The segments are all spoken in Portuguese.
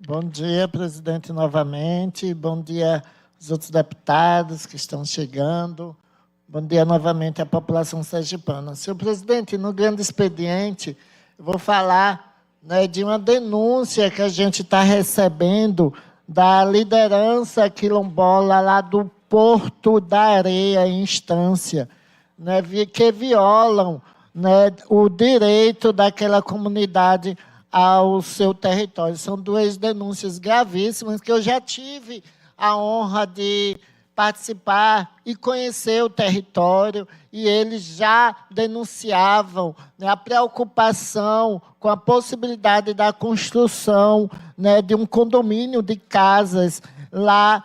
Bom dia, presidente, novamente. Bom dia aos outros deputados que estão chegando. Bom dia novamente à população sergipana. Senhor presidente, no grande expediente, eu vou falar, né, de uma denúncia que a gente está recebendo da liderança quilombola lá do Porto da Areia, em Estância, né, que violam, né, o direito daquela comunidade ao seu território. São duas denúncias gravíssimas que eu já tive a honra de participar e conhecer o território, e eles já denunciavam, né, a preocupação com a possibilidade da construção, né, de um condomínio de casas lá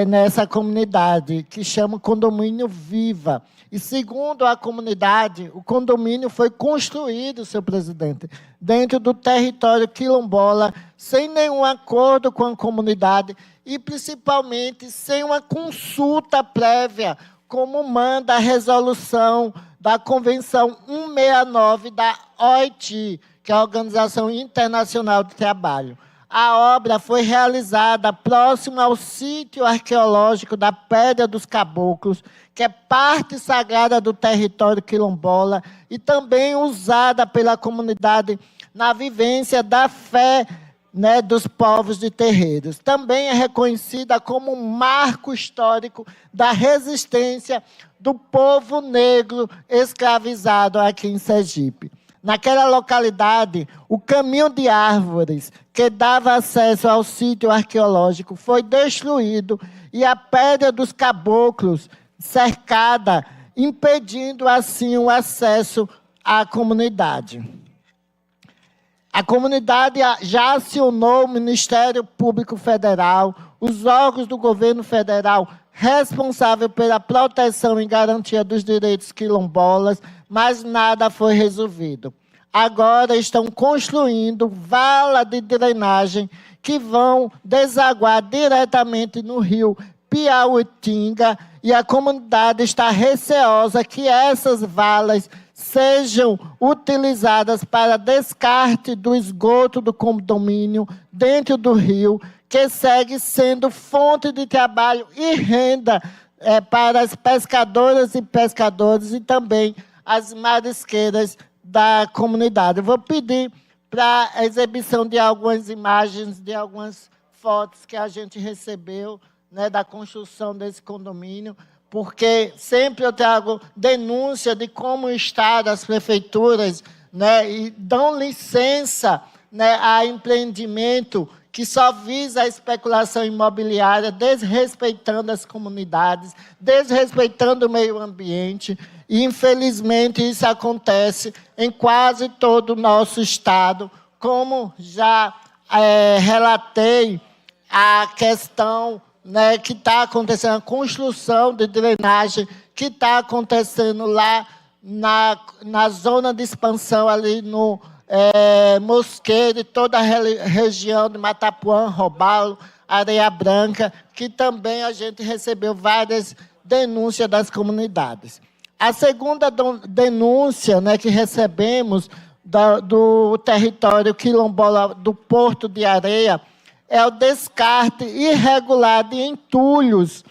nessa comunidade, que chama Condomínio Viva. E, segundo a comunidade, o condomínio foi construído, senhor presidente, dentro do território quilombola, sem nenhum acordo com a comunidade e, principalmente, sem uma consulta prévia, como manda a resolução da Convenção 169 da OIT, que é a Organização Internacional do Trabalho. A obra foi realizada próximo ao sítio arqueológico da Pedra dos Caboclos, que é parte sagrada do território quilombola e também usada pela comunidade na vivência da fé, né, dos povos de terreiros. Também é reconhecida como um marco histórico da resistência do povo negro escravizado aqui em Sergipe. Naquela localidade, o caminho de árvores que dava acesso ao sítio arqueológico foi destruído e a Pedra dos Caboclos cercada, impedindo assim o acesso à comunidade. A comunidade já acionou o Ministério Público Federal, os órgãos do governo federal responsáveis pela proteção e garantia dos direitos quilombolas, mas nada foi resolvido. Agora estão construindo vala de drenagem que vão desaguar diretamente no rio Piauitinga, e a comunidade está receosa que essas valas sejam utilizadas para descarte do esgoto do condomínio dentro do rio, que segue sendo fonte de trabalho e renda para as pescadoras e pescadores e também as marisqueiras da comunidade. Eu vou pedir para a exibição de algumas imagens, de algumas fotos que a gente recebeu, né, da construção desse condomínio, porque sempre eu trago denúncia de como o Estado, as prefeituras, né, e dão licença, né, a empreendimento que só visa a especulação imobiliária, desrespeitando as comunidades, desrespeitando o meio ambiente, e, infelizmente, isso acontece em quase todo o nosso Estado, como já relatei a questão, né, que está acontecendo, a construção de drenagem que está acontecendo lá na zona de expansão, ali no Mosqueiro, e toda a região de Matapuã, Robalo, Areia Branca, que também a gente recebeu várias denúncias das comunidades. A segunda denúncia, né, que recebemos do território quilombola do Porto de Areia é o descarte irregular de entulhos,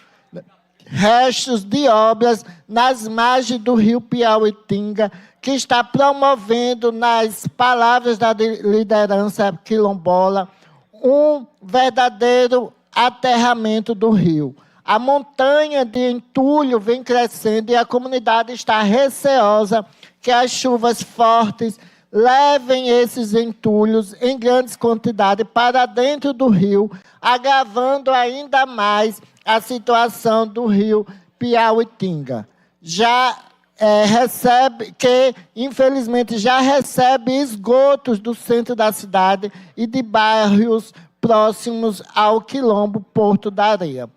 restos de obras nas margens do rio Piauitinga, que está promovendo, nas palavras da liderança quilombola, um verdadeiro aterramento do rio. A montanha de entulho vem crescendo e a comunidade está receosa que as chuvas fortes levem esses entulhos em grandes quantidades para dentro do rio, agravando ainda mais a situação do rio Piauitinga. Infelizmente, já recebe esgotos do centro da cidade e de bairros próximos ao quilombo Porto da Areia.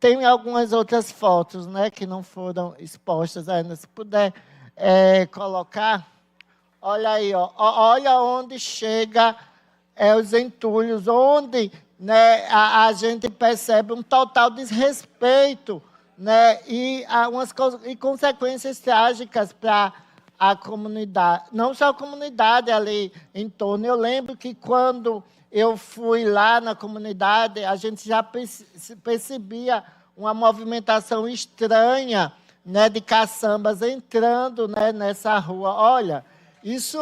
Tem algumas outras fotos, né, que não foram expostas ainda. Se puder colocar, olha aí, ó, olha onde chega os entulhos, onde, né, a gente percebe um total desrespeito, né, e consequências trágicas para a comunidade, não só a comunidade ali em torno. Eu lembro que quando eu fui lá na comunidade, a gente já percebia uma movimentação estranha, né, de caçambas entrando, né, nessa rua. Olha, isso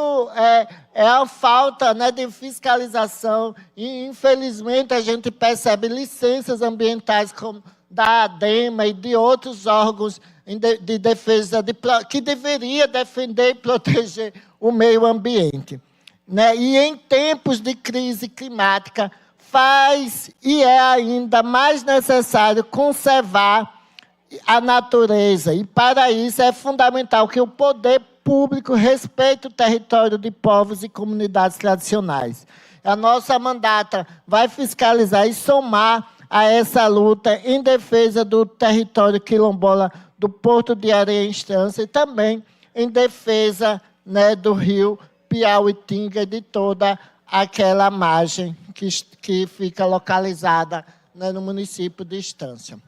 é a falta, né, de fiscalização e, infelizmente, a gente percebe licenças ambientais como da ADEMA e de outros órgãos de defesa, que deveria defender e proteger o meio ambiente. Né? E em tempos de crise climática, faz e é ainda mais necessário conservar a natureza. E, para isso, é fundamental que o poder público respeite o território de povos e comunidades tradicionais. A nossa mandata vai fiscalizar e somar a essa luta em defesa do território quilombola do Porto de Areia e Estância e também em defesa, né, do rio Piauitinga e de toda aquela margem que fica localizada, né, no município de Estância.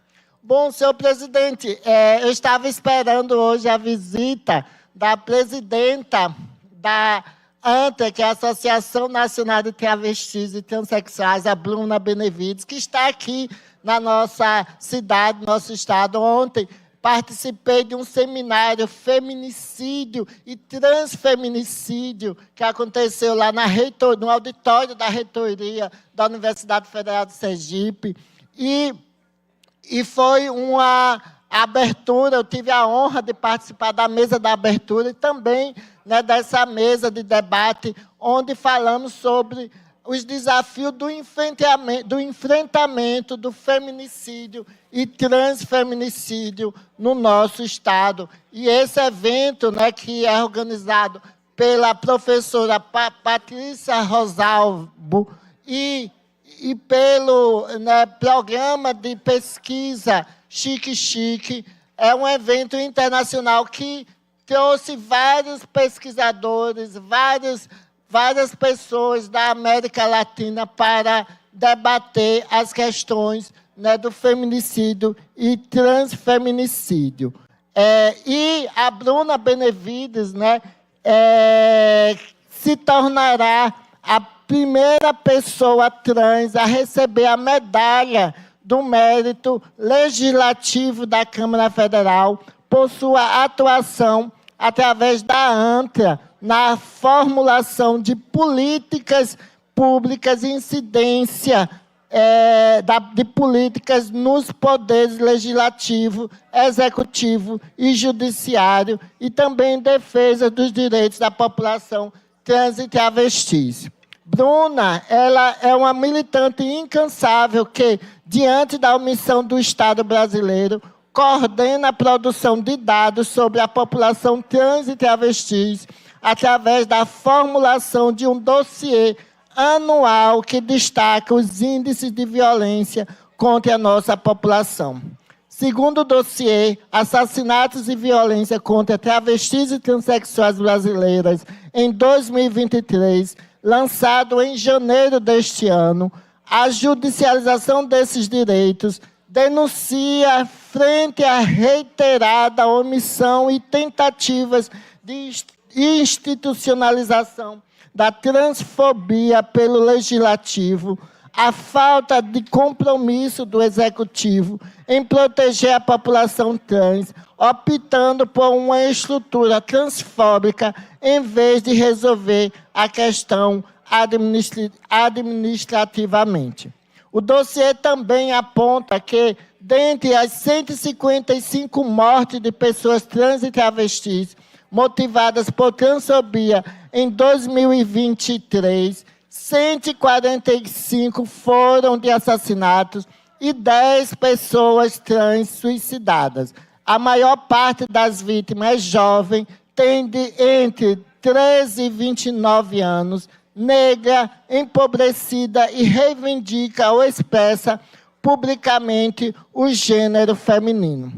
Bom, senhor presidente, eu estava esperando hoje a visita da presidenta da ANTA, que é a Associação Nacional de Travestis e Transsexuais, a Bruna Benevides, que está aqui na nossa cidade, nosso estado. Ontem participei de um seminário feminicídio e transfeminicídio que aconteceu lá no auditório da reitoria da Universidade Federal de Sergipe. E foi uma abertura, eu tive a honra de participar da mesa da abertura e também, né, dessa mesa de debate, onde falamos sobre os desafios do enfrentamento do feminicídio e transfeminicídio no nosso estado. E esse evento, né, que é organizado pela professora Patrícia Rosalvo e pelo, né, programa de pesquisa Chique Chique, é um evento internacional que trouxe vários pesquisadores, várias pessoas da América Latina para debater as questões, né, do feminicídio e transfeminicídio. E a Bruna Benevides, né, se tornará a primeira pessoa trans a receber a medalha do mérito legislativo da Câmara Federal por sua atuação através da ANTRA na formulação de políticas públicas e incidência de políticas nos poderes legislativo, executivo e judiciário e também em defesa dos direitos da população trans e travestis. Bruna, ela é uma militante incansável que, diante da omissão do Estado brasileiro, coordena a produção de dados sobre a população trans e travestis através da formulação de um dossiê anual que destaca os índices de violência contra a nossa população. Segundo o dossiê Assassinatos e Violência contra Travestis e Transsexuais Brasileiras em 2023, lançado em janeiro deste ano, a judicialização desses direitos denuncia, frente à reiterada omissão e tentativas de institucionalização da transfobia pelo legislativo, a falta de compromisso do executivo em proteger a população trans, optando por uma estrutura transfóbica em vez de resolver a questão administrativamente. O dossiê também aponta que, dentre as 155 mortes de pessoas trans e travestis motivadas por transfobia em 2023, 145 foram de assassinatos e 10 pessoas trans suicidadas. A maior parte das vítimas é jovem, tem entre 13 e 29 anos, negra, empobrecida e reivindica ou expressa publicamente o gênero feminino.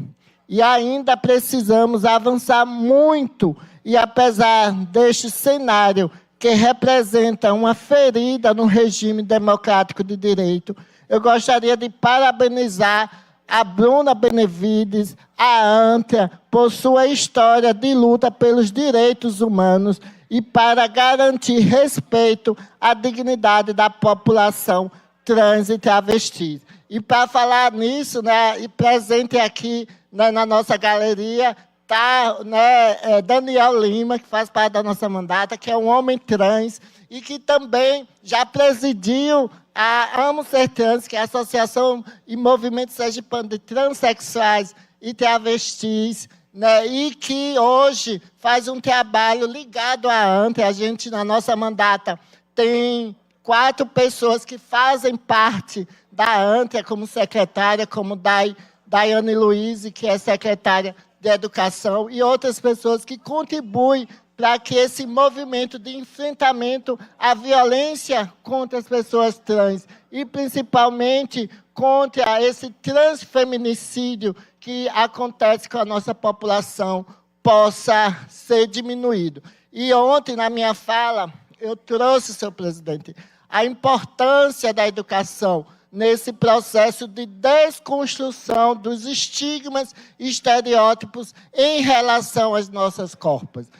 E ainda precisamos avançar muito, e apesar deste cenário que representa uma ferida no regime democrático de direito, eu gostaria de parabenizar a Bruna Benevides, a Antia, por sua história de luta pelos direitos humanos e para garantir respeito à dignidade da população trans e travesti. E para falar nisso, né, e presente aqui, né, na nossa galeria, está, né, Daniel Lima, que faz parte da nossa mandata, que é um homem trans e que também já presidiu a Amo Ser Trans, que é a Associação e Movimento Sergipano de Transsexuais e Travestis, né, e que hoje faz um trabalho ligado à ANTE. A gente, na nossa mandata, tem 4 pessoas que fazem parte da ANTE como secretária, como Daiane Luiz, que é secretária de Educação, e outras pessoas que contribuem para que esse movimento de enfrentamento à violência contra as pessoas trans e, principalmente, contra esse transfeminicídio que acontece com a nossa população possa ser diminuído. E ontem, na minha fala, eu trouxe, senhor presidente, a importância da educação nesse processo de desconstrução dos estigmas e estereótipos em relação às nossas corpas.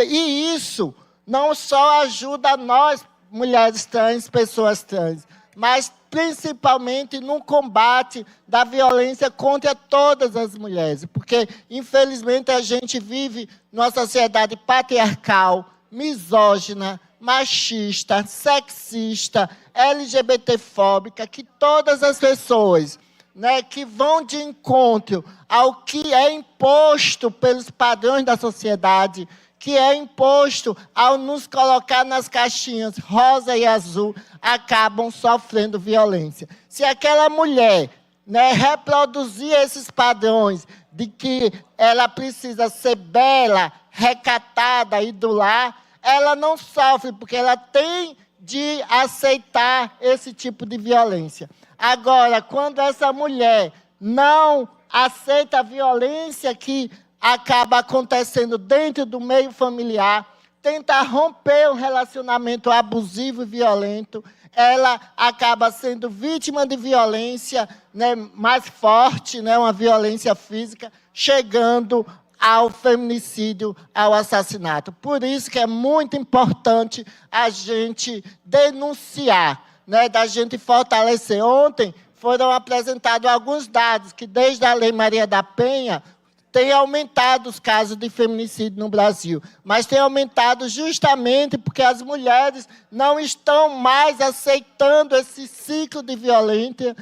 E isso não só ajuda nós, mulheres trans, pessoas trans, mas principalmente no combate da violência contra todas as mulheres. Porque, infelizmente, a gente vive numa sociedade patriarcal, misógina, machista, sexista, LGBTfóbica, que todas as pessoas, né, que vão de encontro ao que é imposto pelos padrões da sociedade, que é imposto ao nos colocar nas caixinhas rosa e azul, acabam sofrendo violência. Se aquela mulher, né, reproduzir esses padrões de que ela precisa ser bela, recatada e do lar, ela não sofre, porque ela tem de aceitar esse tipo de violência. Agora, quando essa mulher não aceita a violência que acaba acontecendo dentro do meio familiar, tenta romper um relacionamento abusivo e violento, ela acaba sendo vítima de violência, né, mais forte, né, uma violência física, chegando ao feminicídio, ao assassinato. Por isso que é muito importante a gente denunciar, né, da gente fortalecer. Ontem foram apresentados alguns dados que, desde a Lei Maria da Penha, tem aumentado os casos de feminicídio no Brasil, mas tem aumentado justamente porque as mulheres não estão mais aceitando esse ciclo de violência,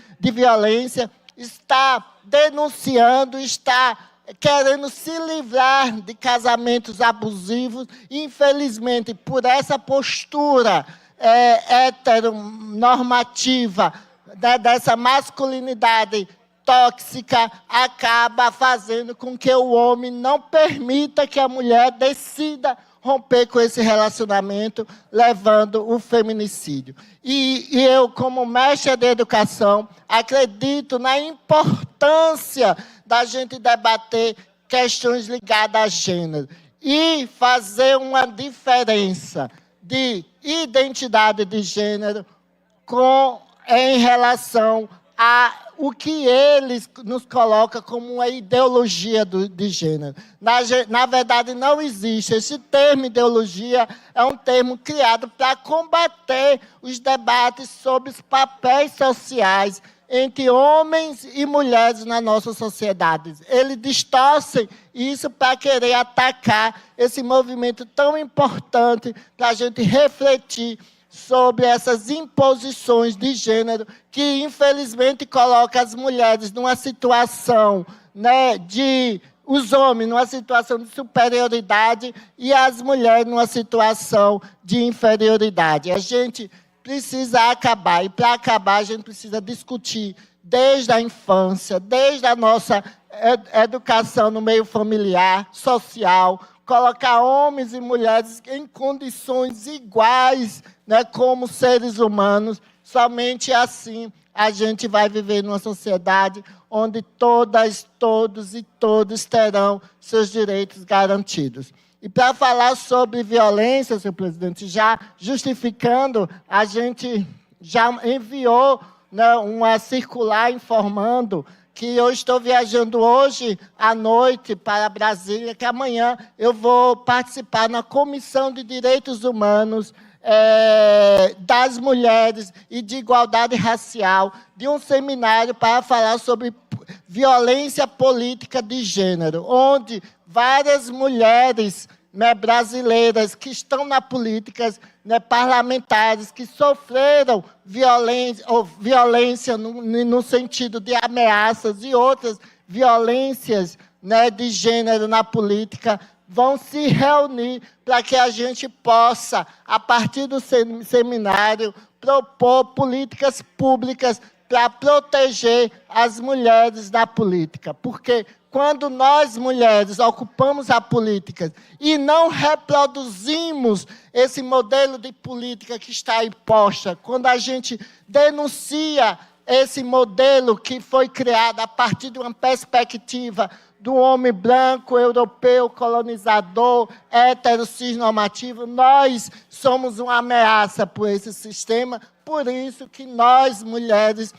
está denunciando, está querendo se livrar de casamentos abusivos. Infelizmente, por essa postura heteronormativa, né, dessa masculinidade tóxica, acaba fazendo com que o homem não permita que a mulher decida romper com esse relacionamento, levando o feminicídio. E eu, como mestre de educação, acredito na importância da gente debater questões ligadas a gênero e fazer uma diferença de identidade de gênero em relação a o que eles nos colocam como uma ideologia de gênero. Na verdade, não existe. Esse termo ideologia é um termo criado para combater os debates sobre os papéis sociais entre homens e mulheres na nossa sociedade. Eles distorcem isso para querer atacar esse movimento tão importante para a gente refletir sobre essas imposições de gênero que, infelizmente, colocam as mulheres numa situação, né, os homens numa situação de superioridade e as mulheres numa situação de inferioridade. A gente precisa acabar, e para acabar a gente precisa discutir desde a infância, desde a nossa educação no meio familiar, social, colocar homens e mulheres em condições iguais, né, como seres humanos. Somente assim a gente vai viver numa sociedade onde todas, todos e todos terão seus direitos garantidos. E para falar sobre violência, senhor presidente, já justificando, a gente já enviou, né, uma circular informando que eu estou viajando hoje à noite para Brasília, que amanhã eu vou participar na Comissão de Direitos Humanos das Mulheres e de Igualdade Racial, de um seminário para falar sobre violência política de gênero, onde várias mulheres, né, brasileiras que estão na política, né, parlamentares, que sofreram violência no sentido de ameaças e outras violências, né, de gênero na política, vão se reunir para que a gente possa, a partir do seminário, propor políticas públicas para proteger as mulheres da política. Porque quando nós, mulheres, ocupamos a política e não reproduzimos esse modelo de política que está imposta, quando a gente denuncia esse modelo que foi criado a partir de uma perspectiva do homem branco, europeu, colonizador, hétero, cisnormativo, nós somos uma ameaça por esse sistema. Por isso que nós, mulheres,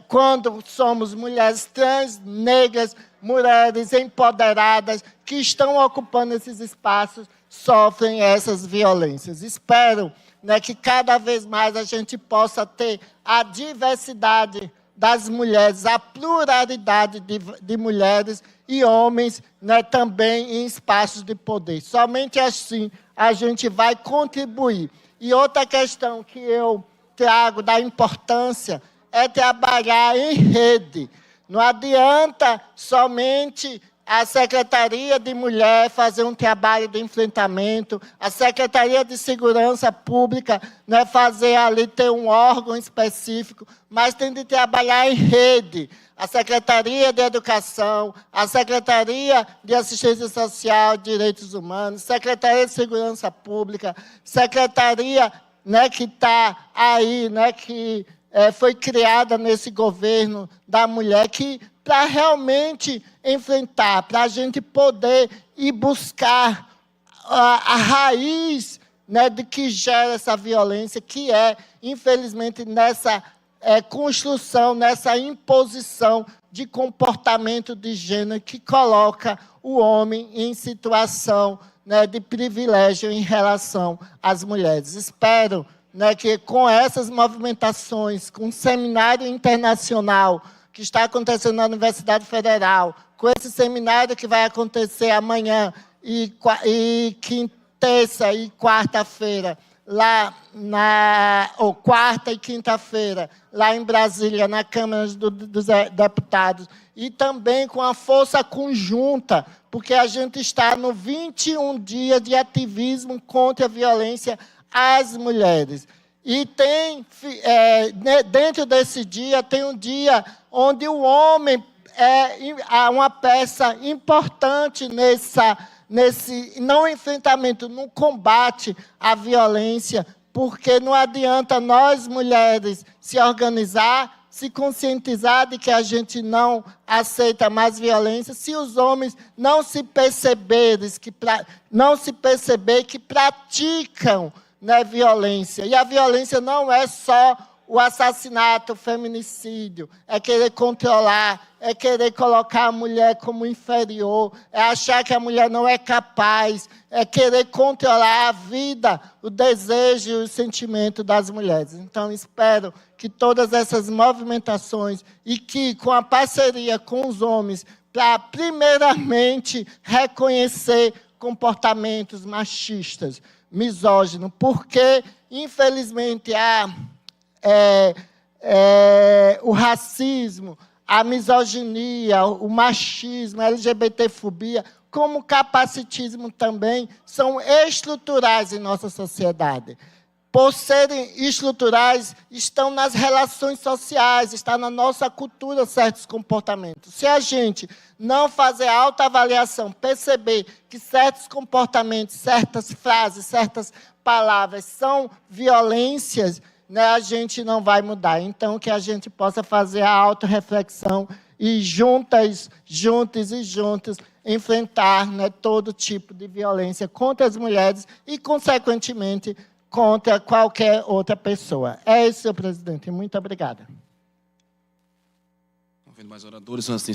quando somos mulheres trans, negras, mulheres empoderadas, que estão ocupando esses espaços, sofrem essas violências. Espero, né, que cada vez mais a gente possa ter a diversidade das mulheres, a pluralidade de mulheres e homens, né, também em espaços de poder. Somente assim a gente vai contribuir. E outra questão que eu trago da importância é trabalhar em rede. Não adianta somente a Secretaria de Mulher fazer um trabalho de enfrentamento, a Secretaria de Segurança Pública, né, fazer ali, ter um órgão específico, mas tem de trabalhar em rede. A Secretaria de Educação, a Secretaria de Assistência Social e Direitos Humanos, Secretaria de Segurança Pública, Secretaria, né, que está aí, né, que foi criada nesse governo da mulher, que para realmente enfrentar, para a gente poder ir buscar a raiz, né, de que gera essa violência, que é, infelizmente, nessa construção, nessa imposição de comportamento de gênero que coloca o homem em situação, né, de privilégio em relação às mulheres. Espero, né, que com essas movimentações, com o seminário internacional que está acontecendo na Universidade Federal, com esse seminário que vai acontecer amanhã e terça e quarta-feira, ou quarta e quinta-feira, lá em Brasília, na Câmara dos Deputados, e também com a força conjunta, porque a gente está no 21 dias de ativismo contra a violência às mulheres. E tem, dentro desse dia, tem um dia onde o homem é uma peça importante no enfrentamento, no combate à violência, porque não adianta nós, mulheres, se organizar, se conscientizar de que a gente não aceita mais violência, se os homens não se perceberem que praticam, né, violência. E a violência não é só o assassinato, o feminicídio, é querer controlar, é querer colocar a mulher como inferior, é achar que a mulher não é capaz, é querer controlar a vida, o desejo e o sentimento das mulheres. Então, espero que todas essas movimentações e que, com a parceria com os homens, para, primeiramente, reconhecer comportamentos machistas, misóginos, porque, infelizmente, o racismo, a misoginia, o machismo, a LGBTfobia, como o capacitismo também, são estruturais em nossa sociedade. Por serem estruturais, estão nas relações sociais, está na nossa cultura certos comportamentos. Se a gente não fazer autoavaliação, perceber que certos comportamentos, certas frases, certas palavras são violências, né, a gente não vai mudar. Então, que a gente possa fazer a autorreflexão e juntos, enfrentar, né, todo tipo de violência contra as mulheres e, consequentemente, contra qualquer outra pessoa. É isso, senhor presidente. Muito obrigada. havendo mais oradores, antes de